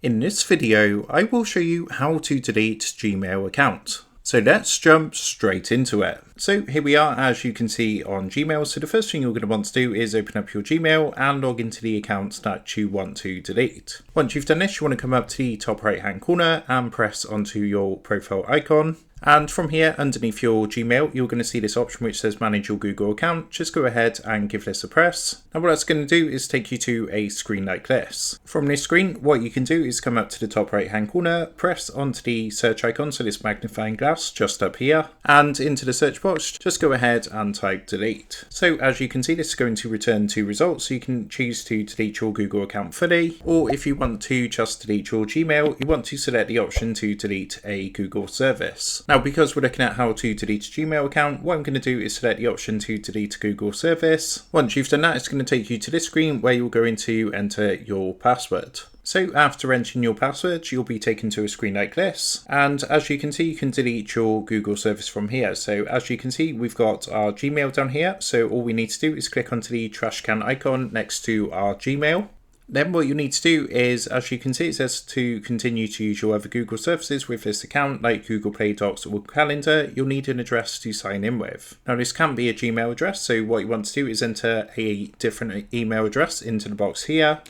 In this video, I will show you how to delete Gmail account. So let's jump straight into it. So here we are, as you can see on Gmail. So the first thing you're going to want to do is open up your Gmail and log into the accounts that you want to delete. Once you've done this, you want to come up to the top right hand corner and press onto your profile icon. And from here, underneath your Gmail, you're going to see this option which says manage your Google account. Just go ahead and give this a press. Now what that's going to do is take you to a screen like this. From this screen, what you can do is come up to the top right hand corner, press onto the search icon, so this magnifying glass just up here, and into the search box, just go ahead and type delete. So as you can see, this is going to return two results. So you can choose to delete your Google account fully, or if you want to just delete your Gmail, you want to select the option to delete a Google service. Now, because we're looking at how to delete a Gmail account, what I'm going to do is select the option to delete a Google service. Once you've done that, it's going to take you to this screen where you're going to enter your password. So after entering your password, you'll be taken to a screen like this. And as you can see, you can delete your Google service from here. So as you can see, we've got our Gmail down here. So all we need to do is click onto the trash can icon next to our Gmail. Then what you need to do is, as you can see, it says to continue to use your other Google services with this account, like Google Play Docs or Calendar, you'll need an address to sign in with. Now this can be a Gmail address, so what you want to do is enter a different email address into the box here.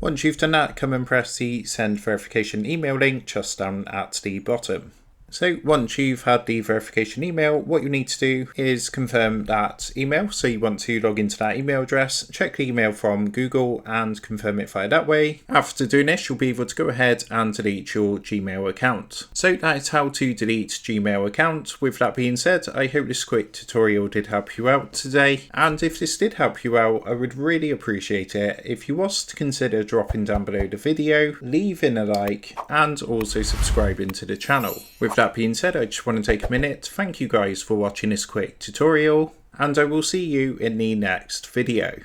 Once you've done that, come and press the send verification email link just down at the bottom. So once you've had the verification email, what you need to do is confirm that email. So you want to log into that email address, check the email from Google and confirm it via that way. After doing this, you'll be able to go ahead and delete your Gmail account. So that is how to delete Gmail account. With that being said, I hope this quick tutorial did help you out today. And if this did help you out, I would really appreciate it if you was to consider dropping down below the video, leaving a like, and also subscribing to the channel. With that being said, I just want to take a minute to thank you guys for watching this quick tutorial, and I will see you in the next video.